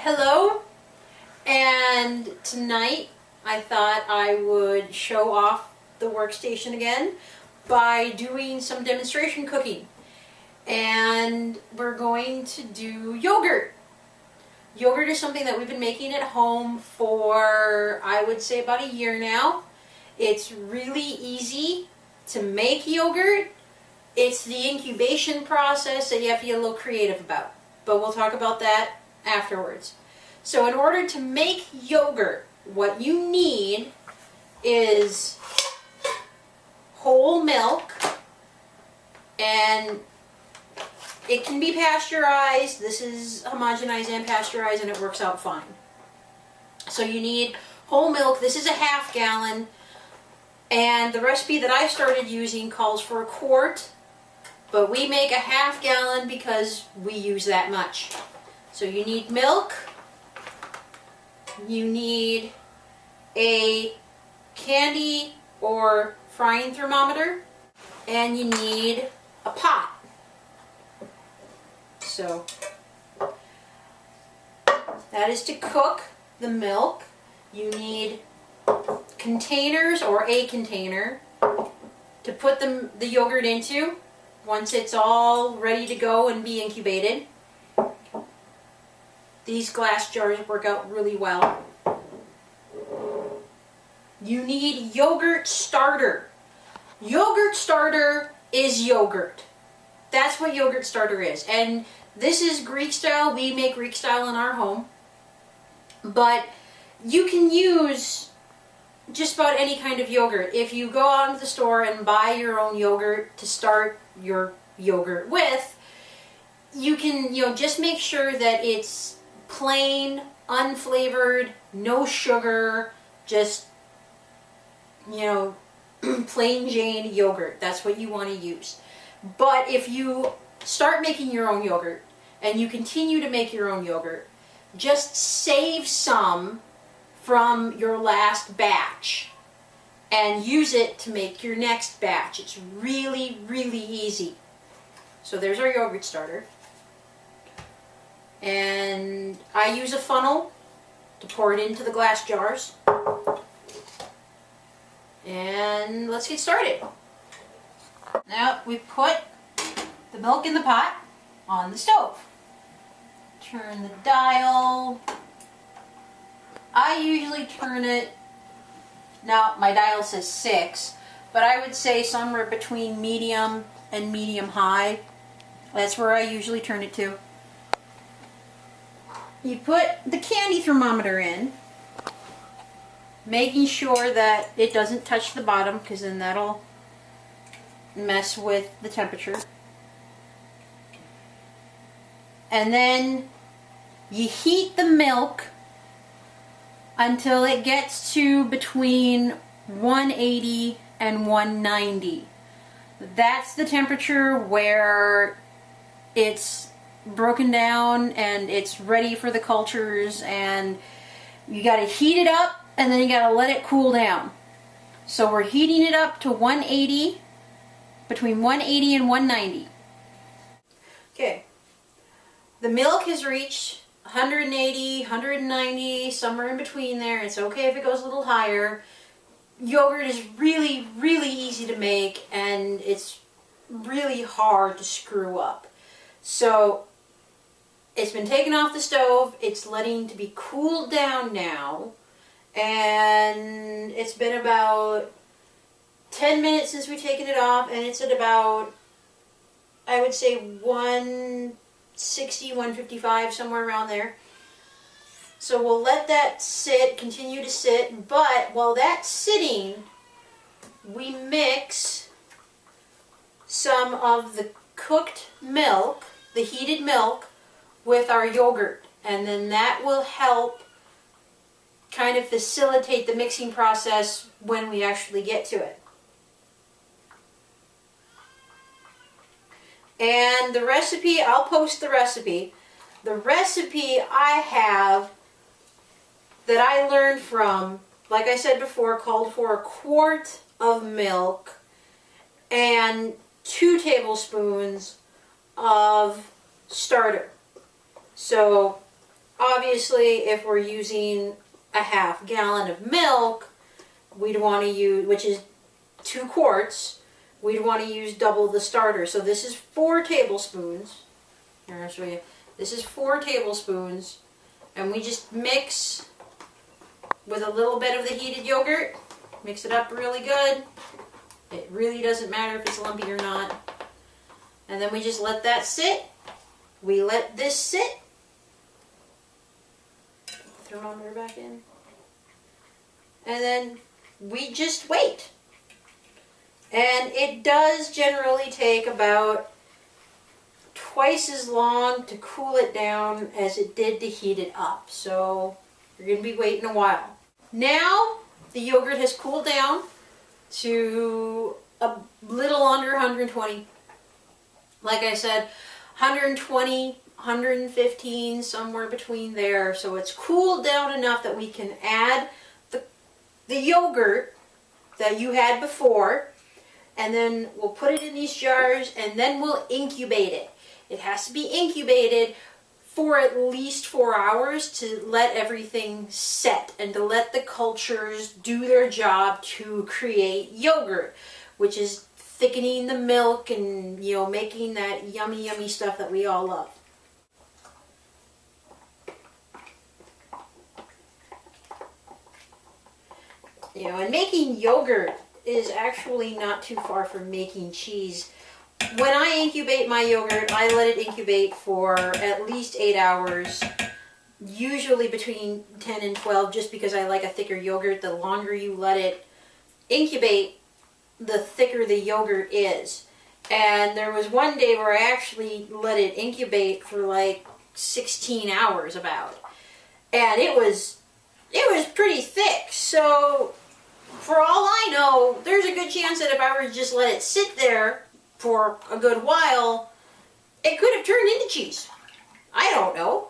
Hello, and tonight I thought I would show off the workstation again by doing some demonstration cooking. And we're going to do yogurt. Yogurt is something that we've been making at home for, I would say, about a year now. It's really easy to make yogurt. It's the incubation process that you have to get a little creative about. But we'll talk about that afterwards. So in order to make yogurt, what you need is whole milk, and it can be pasteurized. This is homogenized and pasteurized, and it works out fine. So you need whole milk. This is a ½ gallon, and the recipe that I started using calls for a quart, but we make a ½ gallon because we use that much. So you need milk, you need a candy or frying thermometer, and you need a pot. So that is to cook the milk. You need containers or a container to put the yogurt into once it's all ready to go and be incubated. These glass jars work out really well. You need yogurt starter. Yogurt starter is yogurt. That's what yogurt starter is. And this is Greek style. We make Greek style in our home. But you can use just about any kind of yogurt. If you go out to the store and buy your own yogurt to start your yogurt with, you can, just make sure that it's plain, unflavored, no sugar, just, plain Jane yogurt. That's what you want to use. But if you start making your own yogurt and you continue to make your own yogurt, just save some from your last batch and use it to make your next batch. It's really, really easy. So there's our yogurt starter. And I use a funnel to pour it into the glass jars. And let's get started. Now we put the milk in the pot on the stove. Turn the dial. I usually turn it, now my dial says 6, but I would say somewhere between medium and medium high. That's where I usually turn it to. You put the candy thermometer in, making sure that it doesn't touch the bottom, because then that'll mess with the temperature. And then you heat the milk until it gets to between 180 and 190. That's the temperature where it's broken down and it's ready for the cultures, and you got to heat it up and then you got to let it cool down. So we're heating it up to 180, between 180 and 190. Okay, the milk has reached 180, 190, somewhere in between there. It's okay if it goes a little higher. Yogurt is really, really easy to make, and it's really hard to screw up. So it's been taken off the stove. It's letting to be cooled down now, and it's been about 10 minutes since we've taken it off, and it's at about, I would say, 160, 155, somewhere around there. So we'll let that sit, continue to sit, but while that's sitting, we mix some of the cooked milk, the heated milk, with our yogurt, and then that will help kind of facilitate the mixing process when we actually get to it. And the recipe, I'll post the recipe. The recipe I have that I learned from, like I said before, called for a quart of milk and 2 tablespoons of starter. So Obviously, if we're using a half gallon of milk, we'd want to use, which is 2 quarts, we'd want to use double the starter. So this is 4 tablespoons. Here, I'll show you. This is 4 tablespoons, and we just mix with a little bit of the heated yogurt. Mix it up really good. It really doesn't matter if it's lumpy or not. And then we just let that sit. We let this sit. Thermometer back in. And then we just wait. And it does generally take about twice as long to cool it down as it did to heat it up. So you're going to be waiting a while. Now the yogurt has cooled down to a little under 120. Like I said, 120, 115, somewhere between there. So it's cooled down enough that we can add the yogurt that you had before, and then we'll put it in these jars, and then we'll incubate it. It has to be incubated for at least 4 hours to let everything set and to let the cultures do their job to create yogurt, which is thickening the milk and, you know, making that yummy, yummy stuff that we all love. You know, and making yogurt is actually not too far from making cheese. When I incubate my yogurt, I let it incubate for at least 8 hours, usually between 10 and 12, just because I like a thicker yogurt. The longer you let it incubate, the thicker the yogurt is. And there was one day where I actually let it incubate for like 16 hours about. And it was pretty thick. So for all I know, there's a good chance that if I were to just let it sit there for a good while, it could have turned into cheese. I don't know.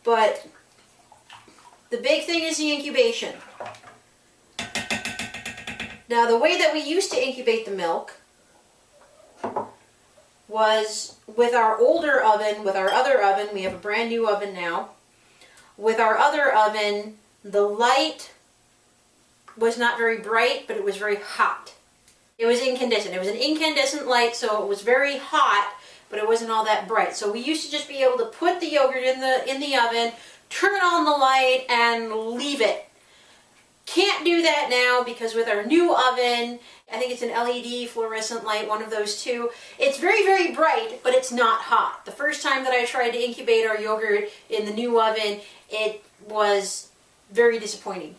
But the big thing is the incubation. Now, the way that we used to incubate the milk was with our older oven, with our other oven. We have a brand new oven now. With our other oven, the light was not very bright, but it was very hot. It was incandescent. It was an incandescent light, so it was very hot, but it wasn't all that bright. So we used to just be able to put the yogurt in the oven, turn on the light, and leave it. Can't do that now because with our new oven, I think it's an LED fluorescent light, one of those two, it's very, very bright, but it's not hot. The first time that I tried to incubate our yogurt in the new oven, it was very disappointing.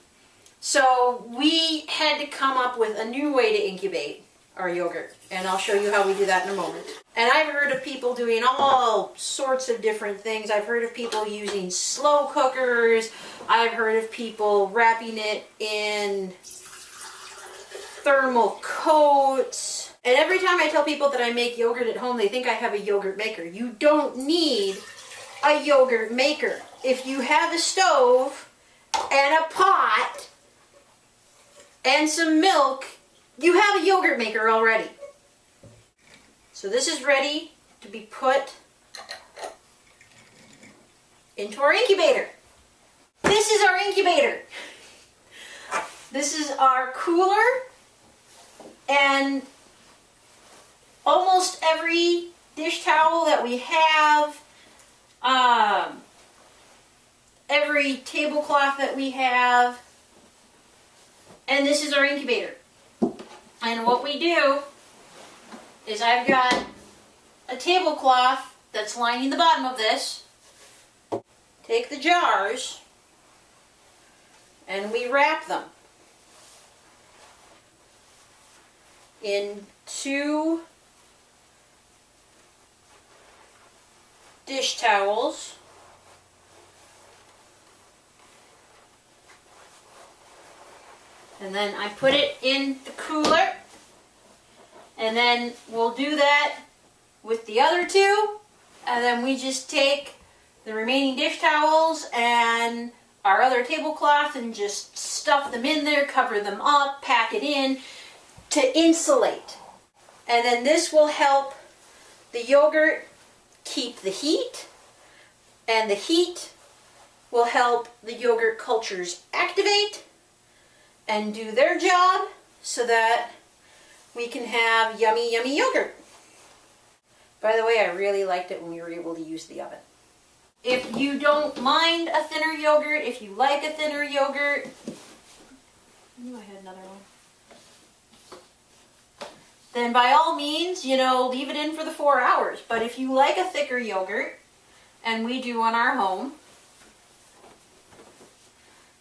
So we had to come up with a new way to incubate our yogurt, and I'll show you how we do that in a moment. And I've heard of people doing all sorts of different things. I've heard of people using slow cookers. I've heard of people wrapping it in thermal coats. And every time I tell people that I make yogurt at home, they think I have a yogurt maker. You don't need a yogurt maker. If you have a stove and a pot and some milk, you have a yogurt maker already. So this is ready to be put into our incubator. This is our incubator. This is our cooler, and almost every dish towel that we have, every tablecloth that we have, and this is our incubator. And what we do is I've got a tablecloth that's lining the bottom of this. Take the jars and we wrap them in 2 dish towels. And then I put it in the cooler, and then we'll do that with the other 2, and then we just take the remaining dish towels and our other tablecloth and just stuff them in there, cover them up, pack it in to insulate. And then this will help the yogurt keep the heat, and the heat will help the yogurt cultures activate and do their job so that we can have yummy, yummy yogurt. By the way, I really liked it when we were able to use the oven. If you don't mind a thinner yogurt, if you like a thinner yogurt, I had another one. Then by all means, you know, leave it in for the 4 hours. But if you like a thicker yogurt, and we do on our home,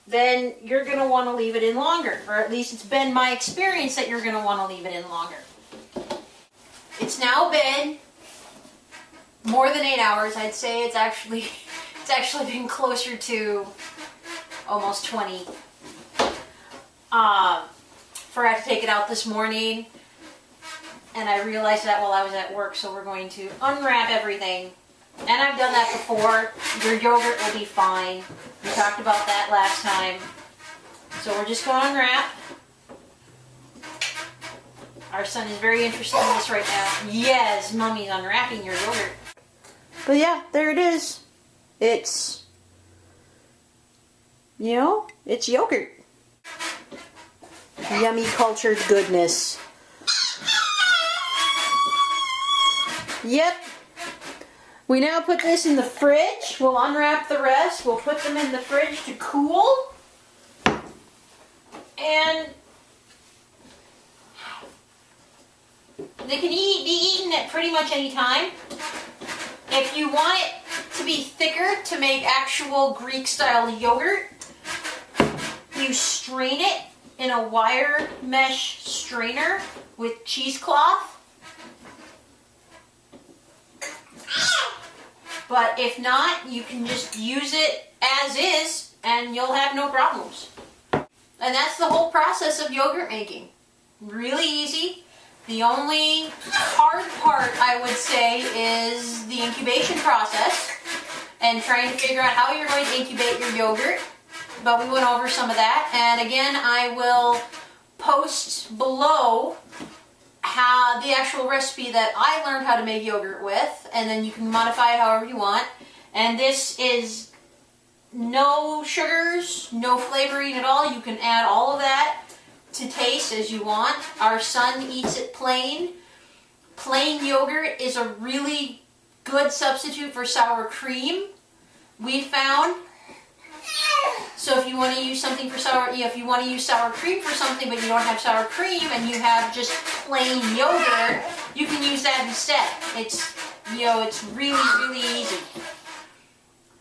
then you're going to want to leave it in longer. Or at least it's been my experience that you're going to want to leave it in longer. It's now been more than 8 hours. I'd say it's actually been closer to almost 20. Forgot to take it out this morning, and I realized that while I was at work, so we're going to unwrap everything. And I've done that before. Your yogurt will be fine. We talked about that last time. So we're just going to unwrap. Our son is very interested in this right now. Yes, Mommy's unwrapping your yogurt. But yeah, there it is. It's, you know, it's yogurt. Yummy cultured goodness. Yep. We now put this in the fridge. We'll unwrap the rest. We'll put them in the fridge to cool. And they can be eaten at pretty much any time. If you want it to be thicker to make actual Greek-style yogurt, you strain it in a wire mesh strainer with cheesecloth. But if not, you can just use it as is and you'll have no problems. And that's the whole process of yogurt making. Really easy. The only hard part, I would say, is the incubation process and trying to figure out how you're going to incubate your yogurt. But we went over some of that. And again, I will post below the actual recipe that I learned how to make yogurt with, and then you can modify it however you want. And this is no sugars, no flavoring at all. You can add all of that to taste as you want. Our son eats it plain. Plain yogurt is a really good substitute for sour cream, we found. So if you want to use something for if you want to use sour cream for something but you don't have sour cream and you have just plain yogurt, you can use that instead. It's, you know, it's really, really easy.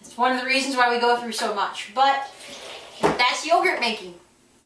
It's one of the reasons why we go through so much. But that's yogurt making.